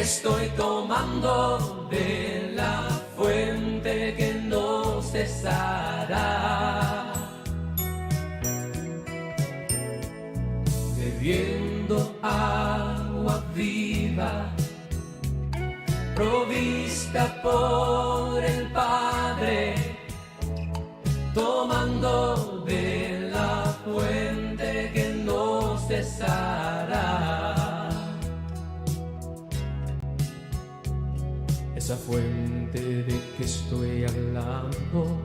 Estoy tomando de la fuente que no cesará, bebiendo agua viva, provista por el Padre, tomando de la fuente que no cesará. Esa fuente de que estoy hablando,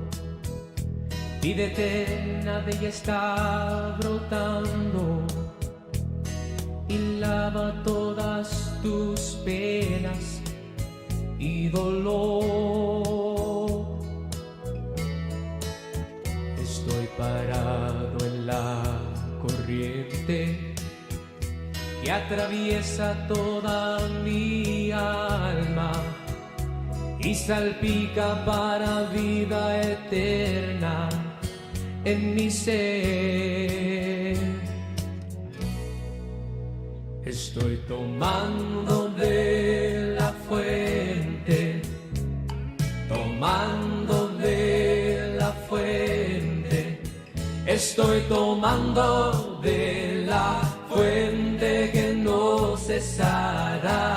vida eterna de ella está brotando y lava todas tus penas y dolor. Estoy parado en la corriente que atraviesa toda mi alma y salpica para vida eterna en mi ser. Estoy tomando de la fuente, tomando de la fuente. Estoy tomando de la fuente que no cesará,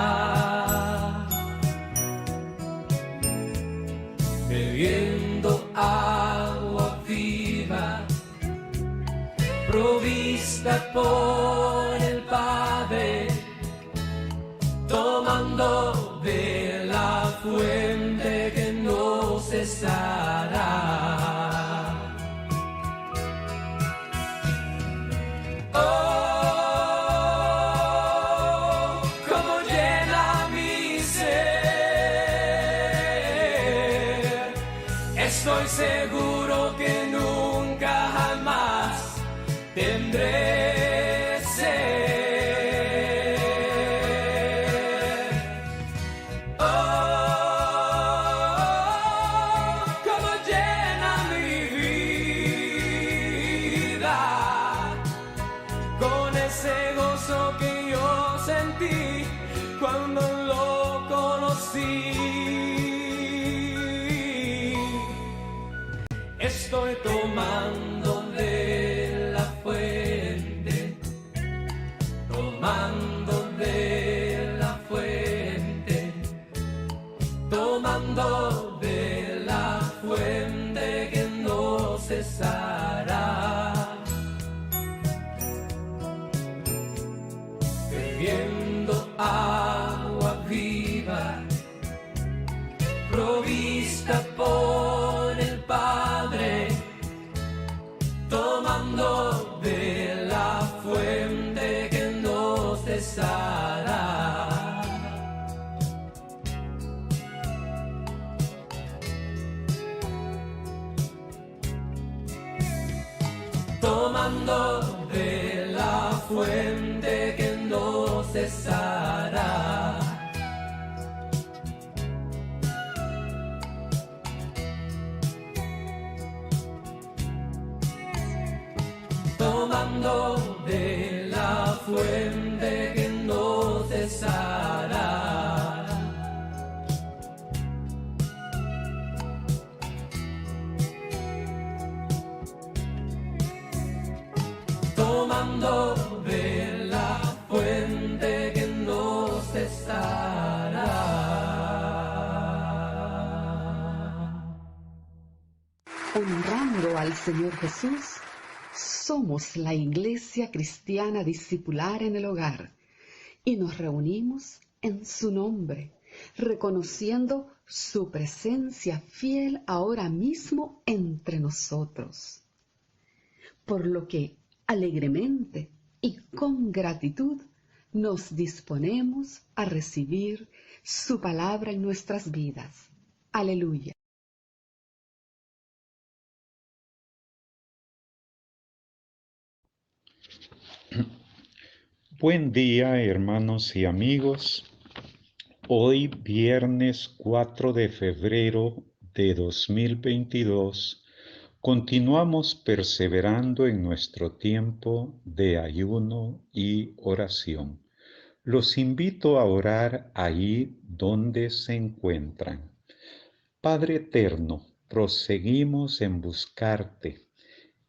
bebiendo agua viva, provista por el Padre, tomando de la fuente que no cesará. Oh, cómo llena mi ser. Estoy seguro que nunca jamás tendré sed. Oh, cómo llena mi vida con ese gozo que yo sentí cuando lo conocí. Estoy tomando de la fuente, tomando de la fuente, tomando de la fuente que no cesará, bebiendo agua viva, provista por el Padre, tomando de la fuente que no cesará. Tomando de la fuente que no cesará. Tomando de la fuente que no cesará. Tomando de la fuente que no cesará. Honrando al Señor Jesús, somos la Iglesia Cristiana Discipular en el Hogar y nos reunimos en su nombre, reconociendo su presencia fiel ahora mismo entre nosotros. Por lo que alegremente y con gratitud nos disponemos a recibir su palabra en nuestras vidas. Aleluya. Buen día, hermanos y amigos. Hoy, viernes 4 de febrero de 2022, continuamos perseverando en nuestro tiempo de ayuno y oración. Los invito a orar ahí donde se encuentran. Padre eterno, proseguimos en buscarte,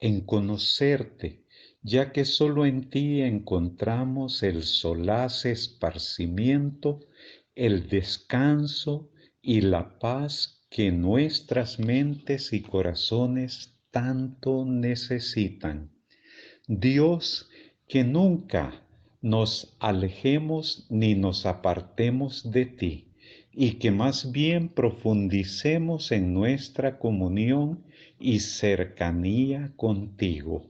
en conocerte, ya que solo en ti encontramos el solaz esparcimiento, el descanso y la paz que nuestras mentes y corazones tanto necesitan. Dios, que nunca nos alejemos ni nos apartemos de ti, y que más bien profundicemos en nuestra comunión y cercanía contigo.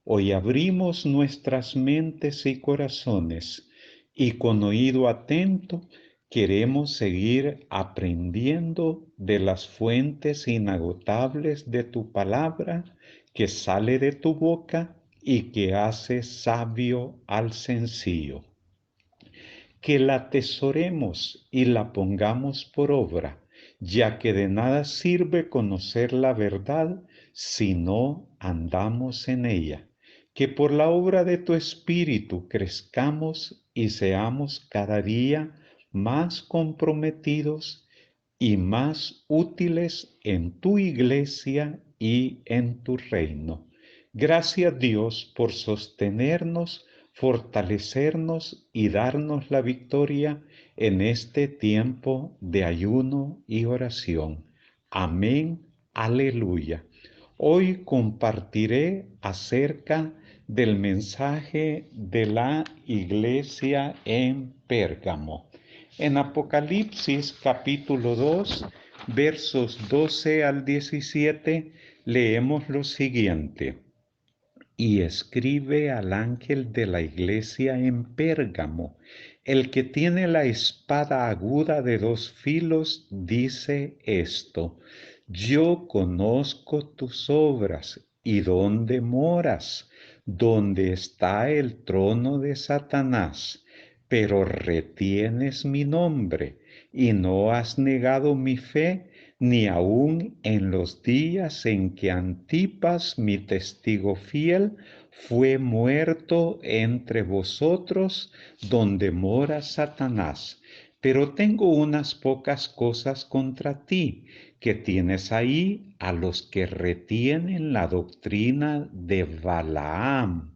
Hoy abrimos nuestras mentes y corazones y con oído atento queremos seguir aprendiendo de las fuentes inagotables de tu palabra que sale de tu boca y que hace sabio al sencillo. Que la atesoremos y la pongamos por obra, ya que de nada sirve conocer la verdad si no andamos en ella. Que por la obra de tu Espíritu crezcamos y seamos cada día más comprometidos y más útiles en tu iglesia y en tu reino. Gracias, Dios, por sostenernos, fortalecernos y darnos la victoria en este tiempo de ayuno y oración. Amén. Aleluya. Hoy compartiré acerca del mensaje de la iglesia en Pérgamo. En Apocalipsis capítulo 2, versos 12 al 17, leemos lo siguiente. Y escribe al ángel de la iglesia en Pérgamo, el que tiene la espada aguda de 2 filos, dice esto: Yo conozco tus obras y dónde moras, donde está el trono de Satanás, pero retienes mi nombre y no has negado mi fe, ni aun en los días en que Antipas, mi testigo fiel, fue muerto entre vosotros, donde mora Satanás. Pero tengo unas pocas cosas contra ti, que tienes ahí a los que retienen la doctrina de Balaam,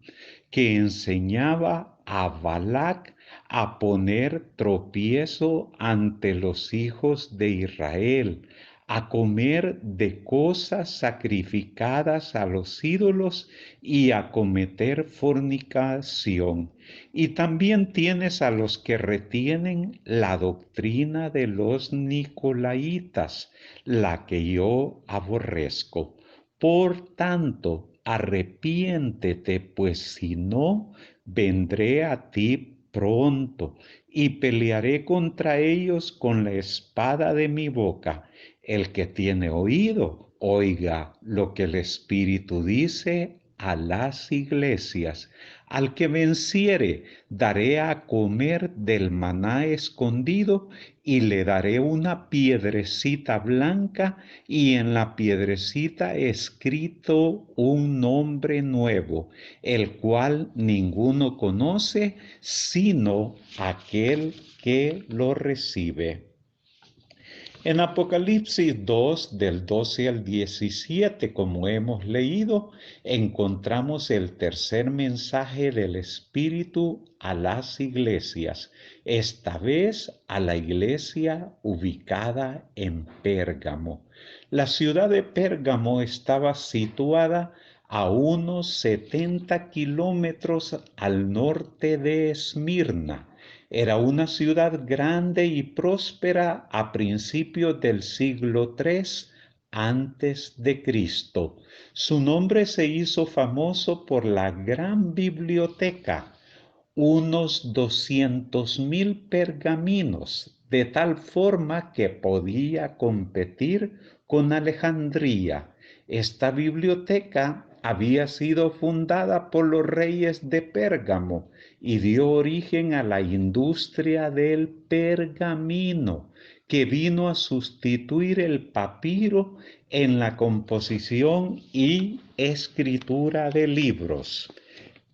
que enseñaba a Balac a poner tropiezo ante los hijos de Israel, a comer de cosas sacrificadas a los ídolos y a cometer fornicación. Y también tienes a los que retienen la doctrina de los nicolaítas, la que yo aborrezco. Por tanto, arrepiéntete, pues si no, vendré a ti pronto y pelearé contra ellos con la espada de mi boca. El que tiene oído, oiga lo que el Espíritu dice a las iglesias. Al que venciere, daré a comer del maná escondido y le daré una piedrecita blanca y en la piedrecita escrito un nombre nuevo, el cual ninguno conoce sino aquel que lo recibe. En Apocalipsis 2, del 12 al 17, como hemos leído, encontramos el tercer mensaje del Espíritu a las iglesias, esta vez a la iglesia ubicada en Pérgamo. La ciudad de Pérgamo estaba situada a unos 70 kilómetros al norte de Esmirna. Era una ciudad grande y próspera a principios del siglo III antes de Cristo. Su nombre se hizo famoso por la gran biblioteca, unos 200,000 pergaminos, de tal forma que podía competir con Alejandría. Esta biblioteca había sido fundada por los reyes de Pérgamo y dio origen a la industria del pergamino, que vino a sustituir el papiro en la composición y escritura de libros.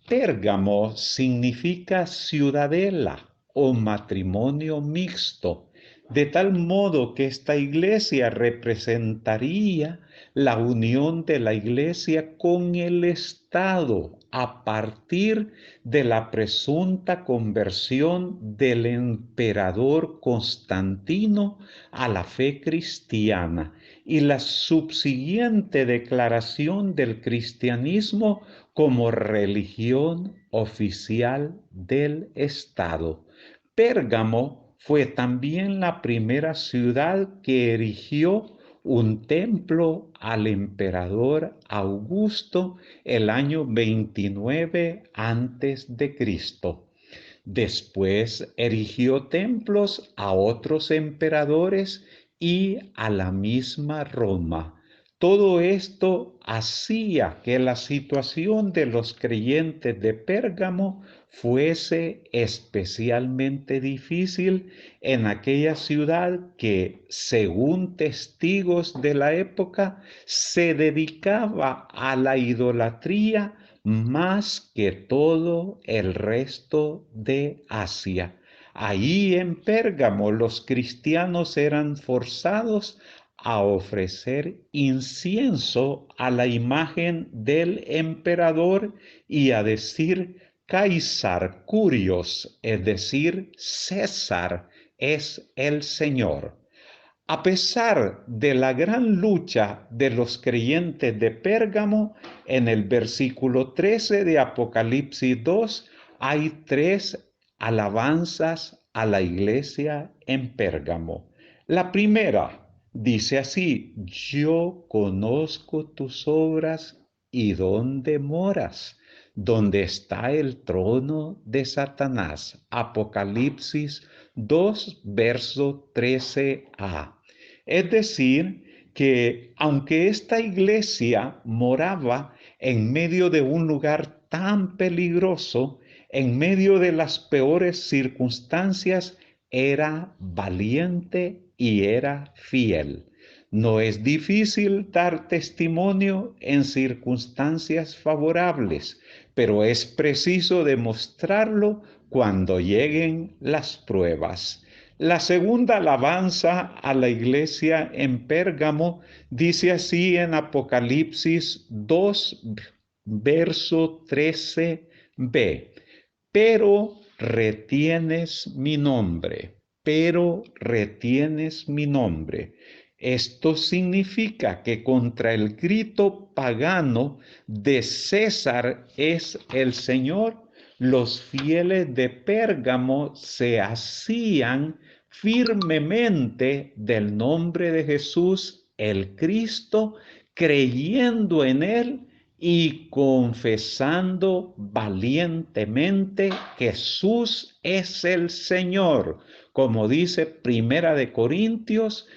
Pérgamo significa ciudadela o matrimonio mixto, de tal modo que esta iglesia representaría la unión de la iglesia con el Estado a partir de la presunta conversión del emperador Constantino a la fe cristiana y la subsiguiente declaración del cristianismo como religión oficial del Estado. Pérgamo fue también la primera ciudad que erigió un templo al emperador Augusto el año 29 antes de Cristo. Después erigió templos a otros emperadores y a la misma Roma. Todo esto hacía que la situación de los creyentes de Pérgamo fuese especialmente difícil en aquella ciudad que, según testigos de la época, se dedicaba a la idolatría más que todo el resto de Asia. Ahí en Pérgamo los cristianos eran forzados a ofrecer incienso a la imagen del emperador y a decir Caesar Curios, es decir, César es el Señor. A pesar de la gran lucha de los creyentes de Pérgamo, en el versículo 13 de Apocalipsis 2 hay 3 alabanzas a la iglesia en Pérgamo. La primera dice así: yo conozco tus obras y dónde moras, donde está el trono de Satanás. Apocalipsis 2, verso 13a. Es decir, que aunque esta iglesia moraba en medio de un lugar tan peligroso, en medio de las peores circunstancias, era valiente y era fiel. No es difícil dar testimonio en circunstancias favorables, pero es preciso demostrarlo cuando lleguen las pruebas. La segunda alabanza a la iglesia en Pérgamo dice así en Apocalipsis 2, verso 13b: pero retienes mi nombre, pero retienes mi nombre. Esto significa que contra el grito pagano de César es el Señor, los fieles de Pérgamo se hacían firmemente del nombre de Jesús, el Cristo, creyendo en Él y confesando valientemente que Jesús es el Señor, como dice Primera de Corintios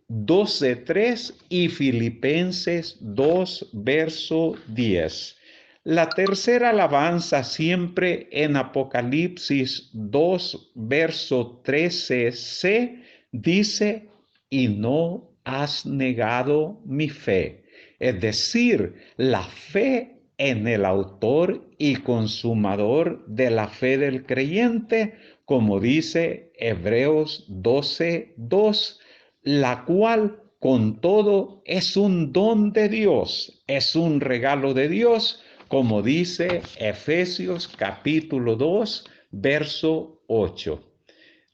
12:3 y Filipenses 2, verso 10. La tercera alabanza, siempre en Apocalipsis 2, verso 13c, dice: y no has negado mi fe. Es decir, la fe en el autor y consumador de la fe del creyente, como dice Hebreos 12:2, la cual con todo es un don de Dios, es un regalo de Dios, como dice Efesios capítulo 2, verso 8.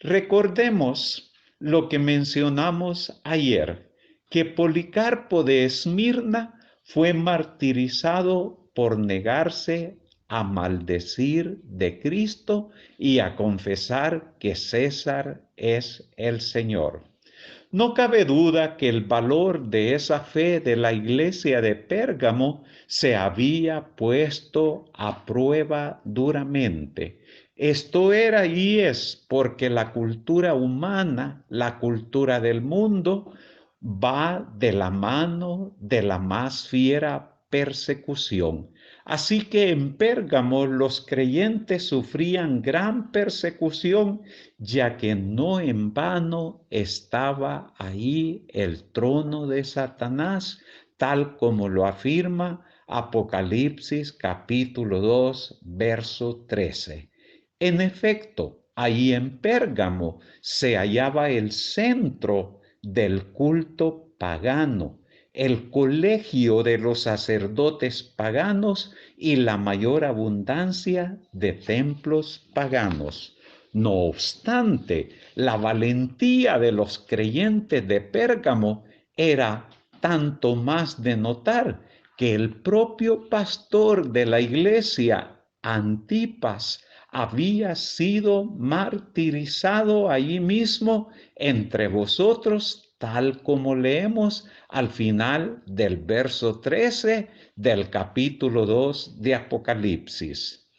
Recordemos lo que mencionamos ayer, que Policarpo de Esmirna fue martirizado por negarse a maldecir de Cristo y a confesar que César es el Señor. No cabe duda que el valor de esa fe de la iglesia de Pérgamo se había puesto a prueba duramente. Esto era y es porque la cultura humana, la cultura del mundo, va de la mano de la más fiera persecución. Así que en Pérgamo los creyentes sufrían gran persecución, ya que no en vano estaba ahí el trono de Satanás, tal como lo afirma Apocalipsis capítulo 2, verso 13. En efecto, Ahí en Pérgamo se hallaba el centro del culto pagano, el colegio de los sacerdotes paganos y la mayor abundancia de templos paganos. No obstante, la valentía de los creyentes de Pérgamo era tanto más de notar que el propio pastor de la iglesia, Antipas, había sido martirizado allí mismo entre vosotros, tal como leemos al final del verso 13 del capítulo 2 de Apocalipsis.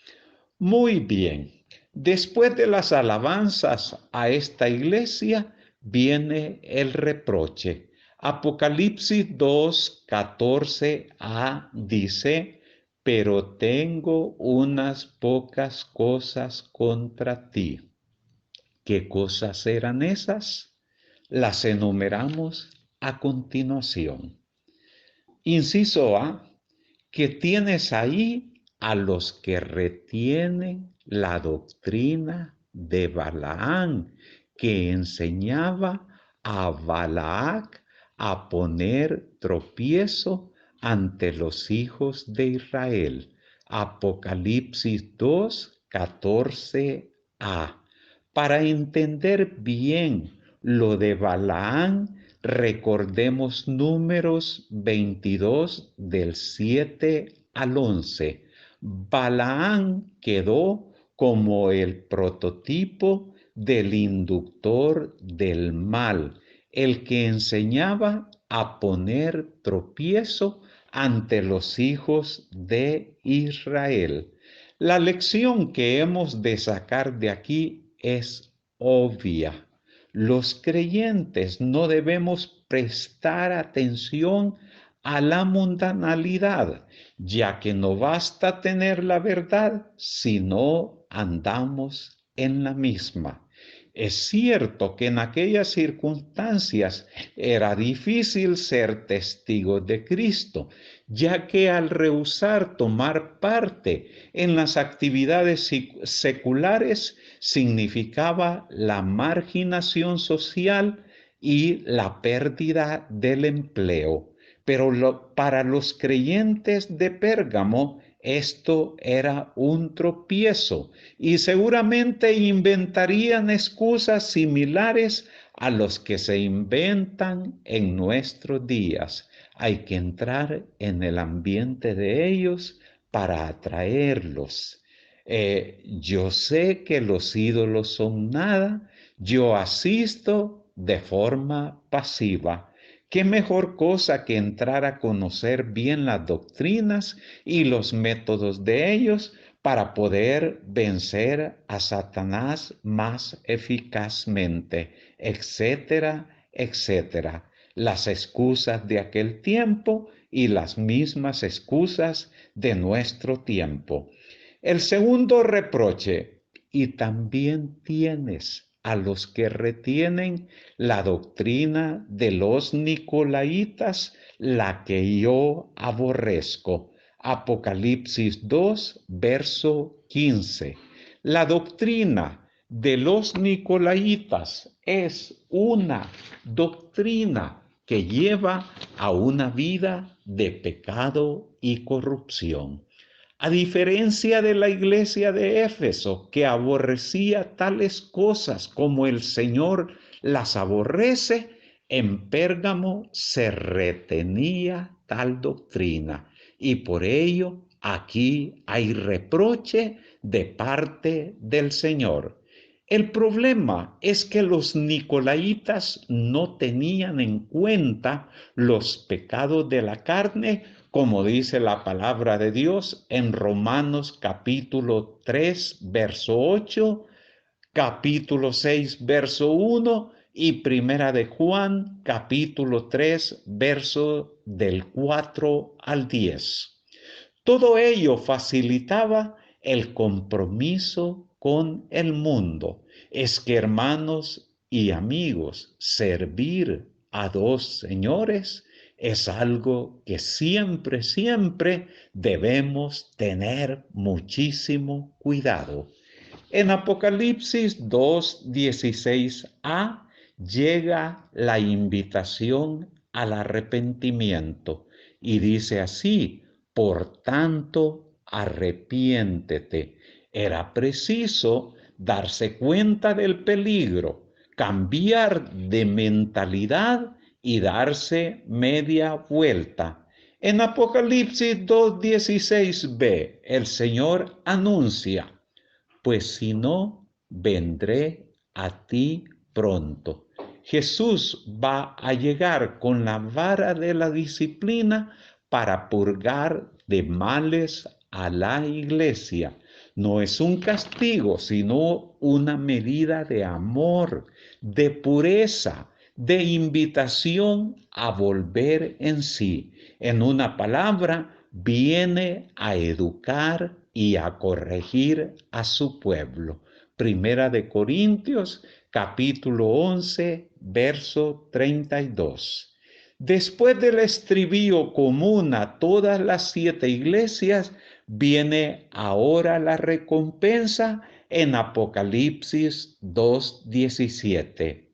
Muy bien, después de las alabanzas a esta iglesia viene el reproche. Apocalipsis 2, 14a dice: pero tengo unas pocas cosas contra ti. ¿Qué cosas eran esas? Las enumeramos a continuación. Inciso A, que tienes ahí a los que retienen la doctrina de Balaán, que enseñaba a Balac a poner tropiezo ante los hijos de Israel. Apocalipsis 2, 14a. Para entender bien lo de Balaán, recordemos Números 22 del 7 al 11. Balaán quedó como el prototipo del inductor del mal, el que enseñaba a poner tropiezo ante los hijos de Israel. La lección que hemos de sacar de aquí es obvia. Los creyentes no debemos prestar atención a la mundanalidad, ya que no basta tener la verdad si no andamos en la misma. Es cierto que en aquellas circunstancias era difícil ser testigo de Cristo, ya que al rehusar tomar parte en las actividades seculares significaba la marginación social y la pérdida del empleo. Pero para los creyentes de Pérgamo esto era un tropiezo y seguramente inventarían excusas similares a los que se inventan en nuestros días. Hay que entrar en el ambiente de ellos para atraerlos. Yo sé que los ídolos son nada, yo asisto de forma pasiva. ¿Qué mejor cosa que entrar a conocer bien las doctrinas y los métodos de ellos para poder vencer a Satanás más eficazmente, etcétera, etcétera? Las excusas de aquel tiempo y las mismas excusas de nuestro tiempo. El segundo reproche: y también tienes a los que retienen la doctrina de los nicolaítas, la que yo aborrezco. Apocalipsis 2, verso 15. La doctrina de los nicolaítas es una doctrina que lleva a una vida de pecado y corrupción. A diferencia de la iglesia de Éfeso, que aborrecía tales cosas como el Señor las aborrece, en Pérgamo se retenía tal doctrina y por ello aquí hay reproche de parte del Señor. El problema es que los nicolaítas no tenían en cuenta los pecados de la carne, como dice la palabra de Dios en Romanos capítulo 3, verso 8, capítulo 6, verso 1 y primera de Juan, capítulo 3, verso del 4 al 10. Todo ello facilitaba el compromiso con el mundo. Es que, hermanos y amigos, servir a dos señores es algo que siempre, siempre debemos tener muchísimo cuidado. En Apocalipsis 2:16a llega la invitación al arrepentimiento y dice así: por tanto, arrepiéntete. Era preciso darse cuenta del peligro, cambiar de mentalidad y darse media vuelta. En Apocalipsis 2:16b, el Señor anuncia: pues si no, vendré a ti pronto. Jesús va a llegar con la vara de la disciplina para purgar de males a la iglesia. No es un castigo, sino una medida de amor, de pureza, de invitación a volver en sí. En una palabra, viene a educar y a corregir a su pueblo. Primera de Corintios, capítulo 11, verso 32. Después del estribillo común a todas las 7 iglesias, viene ahora la recompensa en Apocalipsis 2:17.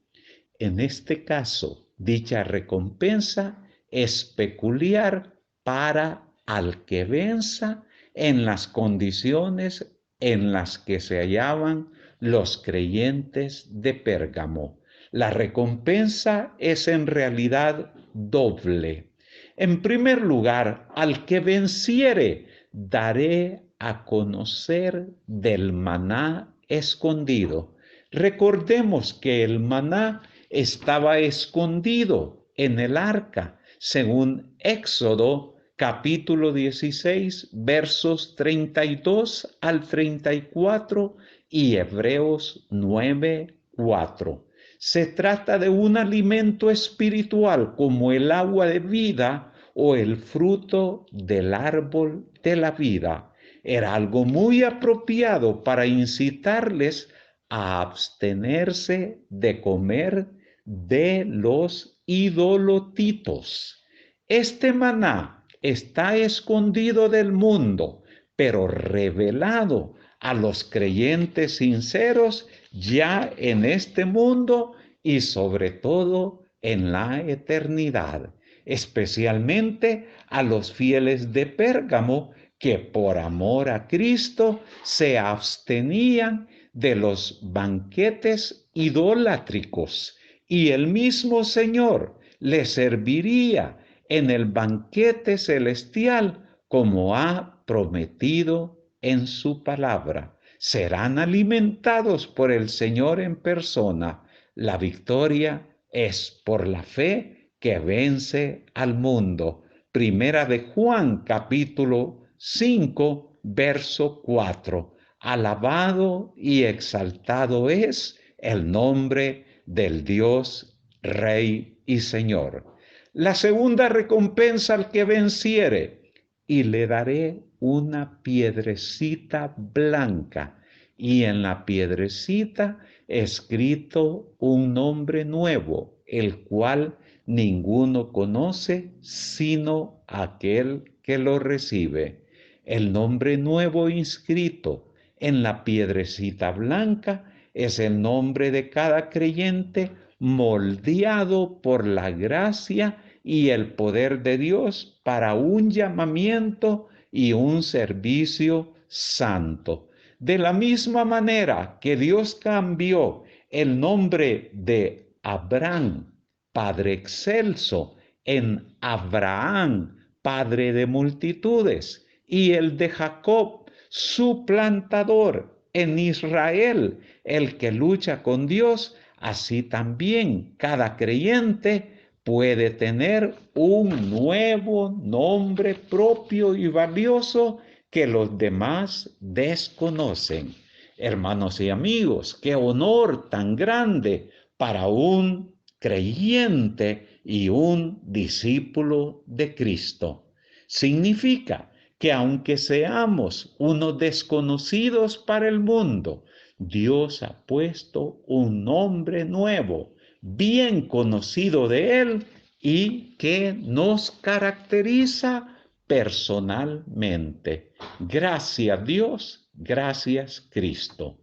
En este caso, dicha recompensa es peculiar para al que venza en las condiciones en las que se hallaban los creyentes de Pérgamo. La recompensa es en realidad doble. En primer lugar, al que venciere, daré a conocer del maná escondido. Recordemos que el maná estaba escondido en el arca, según Éxodo capítulo 16, versos 32 al 34 y Hebreos 9, 4. Se trata de un alimento espiritual como el agua de vida o el fruto del árbol de la vida. Era algo muy apropiado para incitarles a abstenerse de comer de los idolotitos. Este maná está escondido del mundo, pero revelado a los creyentes sinceros ya en este mundo y sobre todo en la eternidad, especialmente a los fieles de Pérgamo que por amor a Cristo se abstenían de los banquetes idolátricos, y el mismo Señor les serviría en el banquete celestial como ha prometido en su palabra. Serán alimentados por el Señor en persona. La victoria es por la fe que vence al mundo. Primera de Juan, capítulo 5, verso 4. Alabado y exaltado es el nombre del Dios, Rey y Señor. La segunda recompensa al que venciere, y le daré una piedrecita blanca, y en la piedrecita escrito un nombre nuevo, el cual ninguno conoce sino aquel que lo recibe. El nombre nuevo inscrito en la piedrecita blanca es el nombre de cada creyente moldeado por la gracia y el poder de Dios para un llamamiento y un servicio santo. De la misma manera que Dios cambió el nombre de Abraham, Padre excelso, en Abraham, Padre de multitudes, y el de Jacob, su plantador, en Israel, el que lucha con Dios, así también cada creyente puede tener un nuevo nombre propio y valioso que los demás desconocen. Hermanos y amigos, qué honor tan grande para un creyente y un discípulo de Cristo. Significa que aunque seamos unos desconocidos para el mundo, Dios ha puesto un nombre nuevo, bien conocido de Él y que nos caracteriza personalmente. Gracias Dios, gracias Cristo.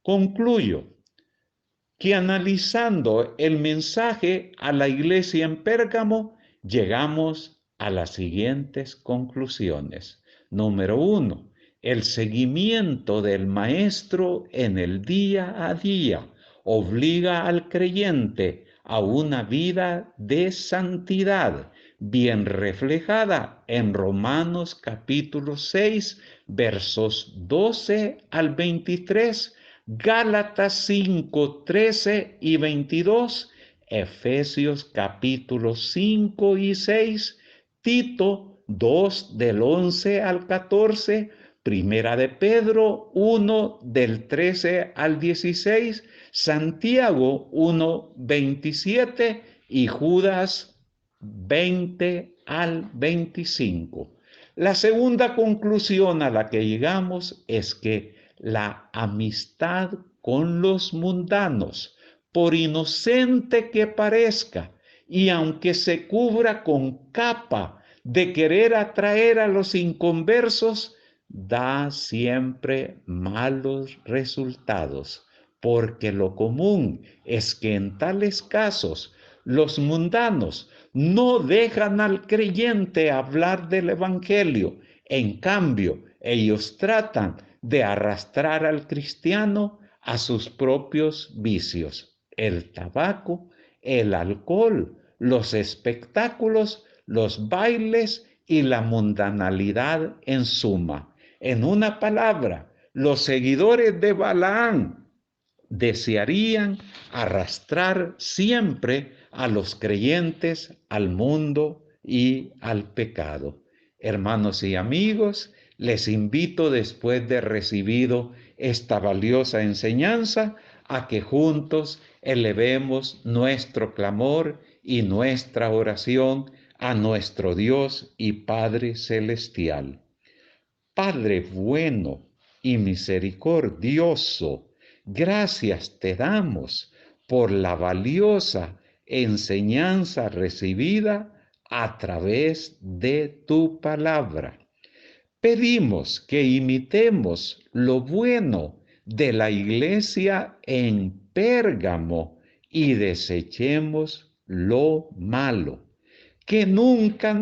Concluyo que analizando el mensaje a la iglesia en Pérgamo, llegamos a las siguientes conclusiones. Número 1, el seguimiento del maestro en el día a día obliga al creyente a una vida de santidad, bien reflejada en Romanos capítulo 6, versos 12 al 23, Gálatas 5, 13 y 22, Efesios capítulo 5 y 6, Tito 2 del 11 al 14, Primera de Pedro 1 del 13 al 16, Santiago 1, 27 y Judas 20 al 25. La segunda conclusión a la que llegamos es que la amistad con los mundanos, por inocente que parezca, y aunque se cubra con capa de querer atraer a los inconversos, da siempre malos resultados, porque lo común es que en tales casos los mundanos no dejan al creyente hablar del evangelio. En cambio, ellos tratan de arrastrar al cristiano a sus propios vicios: el tabaco, el alcohol, los espectáculos, los bailes y la mundanalidad en suma. En una palabra, los seguidores de Balaam desearían arrastrar siempre a los creyentes al mundo y al pecado. Hermanos y amigos, les invito, después de recibido esta valiosa enseñanza, a que juntos elevemos nuestro clamor y nuestra oración a nuestro Dios y Padre Celestial. Padre bueno y misericordioso, gracias te damos por la valiosa enseñanza recibida a través de tu palabra. Pedimos que imitemos lo bueno de la iglesia en Pérgamo y desechemos lo malo. Que nunca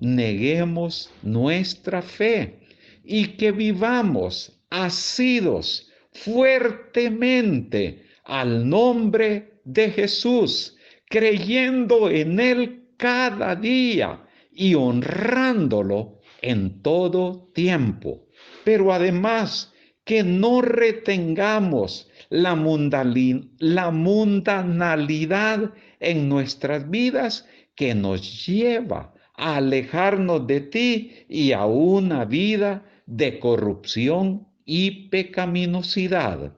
neguemos nuestra fe y que vivamos asidos fuertemente al nombre de Jesús, creyendo en Él cada día y honrándolo en todo tiempo. Pero además, que no retengamos la mundanalidad en nuestras vidas, que nos lleva a alejarnos de ti y a una vida de corrupción y pecaminosidad.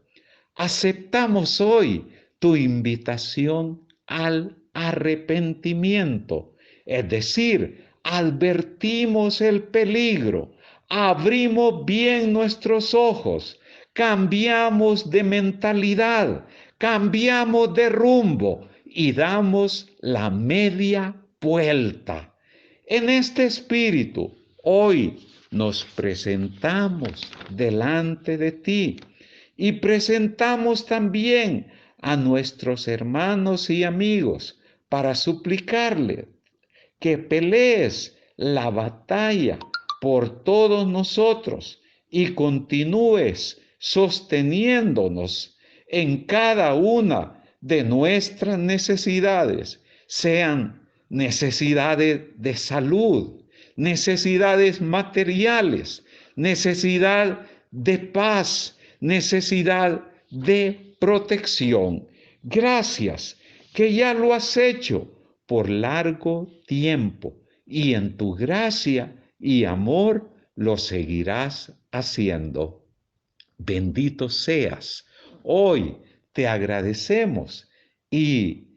Aceptamos hoy tu invitación al arrepentimiento, es decir, advertimos el peligro, abrimos bien nuestros ojos, cambiamos de mentalidad, cambiamos de rumbo y damos la media vuelta. En este espíritu, hoy nos presentamos delante de ti y presentamos también a nuestros hermanos y amigos para suplicarle que pelees la batalla por todos nosotros y continúes sosteniéndonos en cada una de nuestras necesidades, sean necesidades de salud, necesidades materiales, necesidad de paz, necesidad de protección. Gracias, que ya lo has hecho por largo tiempo y en tu gracia y amor lo seguirás haciendo. Bendito seas. Hoy te agradecemos y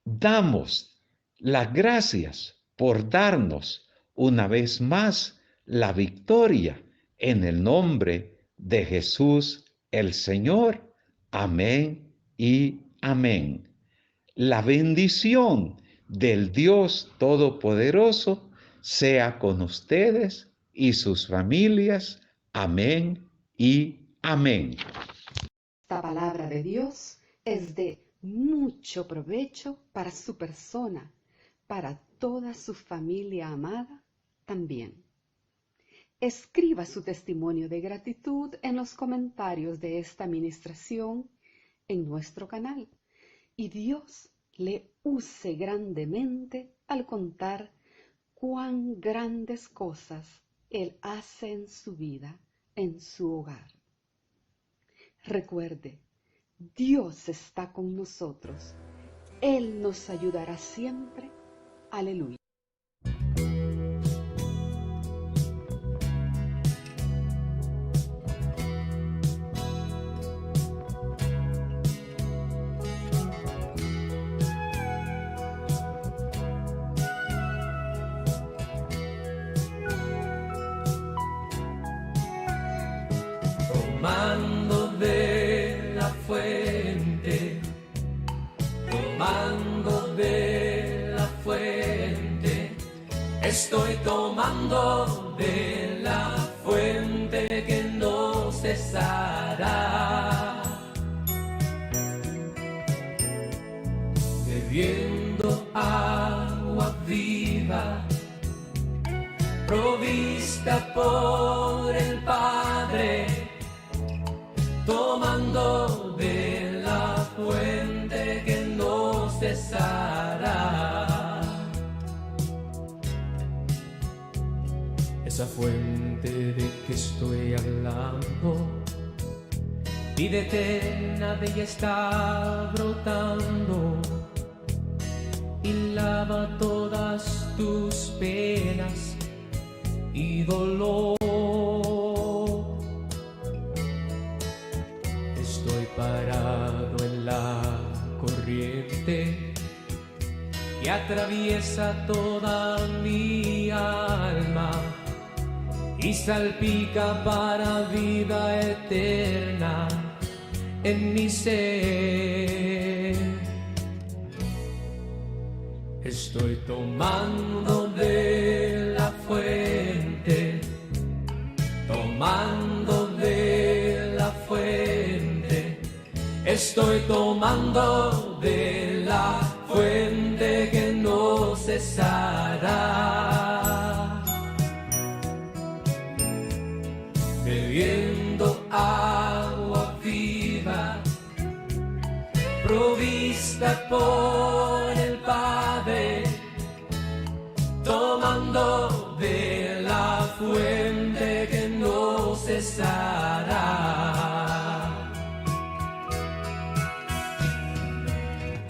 damos las gracias por darnos una vez más la victoria en el nombre de Jesús el Señor. Amén y amén. La bendición del Dios Todopoderoso sea con ustedes y sus familias. Amén y amén. esta palabra de Dios es de mucho provecho para su persona, para toda su familia amada también. Escriba su testimonio de gratitud en los comentarios de esta ministración en nuestro canal y Dios le use grandemente al contar cuán grandes cosas Él hace en su vida, en su hogar. Recuerde, Dios está con nosotros. Él nos ayudará siempre. Aleluya. Tomando de la fuente, tomando de la fuente, estoy tomando de la fuente que no cesará, bebiendo agua viva, provista por el Padre. Tomando de la fuente que no cesará. Esa fuente de que estoy hablando, vida eterna de ella está brotando y lava todas tus penas y dolor. Estoy parado en la corriente que atraviesa toda mi alma y salpica para vida eterna en mi ser. Estoy tomando de la fuente, tomando de la fuente, estoy tomando de la fuente que no cesará, bebiendo agua viva, provista por el Padre, tomando de la fuente que no cesará.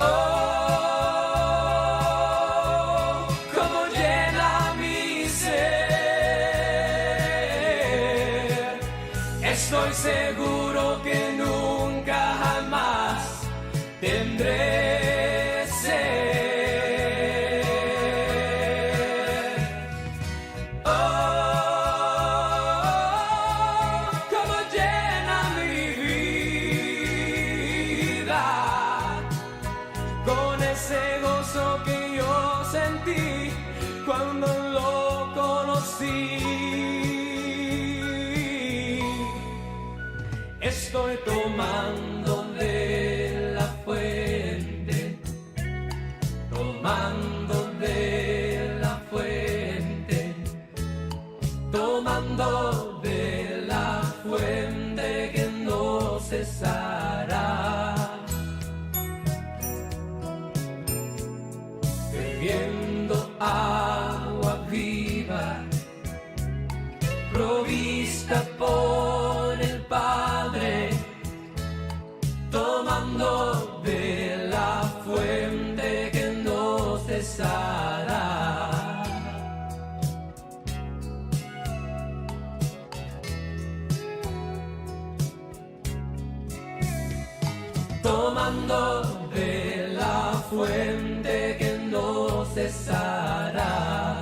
Oh, cómo llena mi ser. Estoy seguro que nunca jamás tendré sed. Oh, cómo llena mi vida con ese gozo que yo sentí cuando lo conocí. Estoy tomando de la fuente, tomando de la fuente, tomando de la fuente que no cesará, bebiendo agua viva, provista por el Padre, tomando de la fuente que no cesará. Tomando de la fuente que no cesará.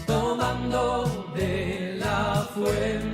Tomando de la fuente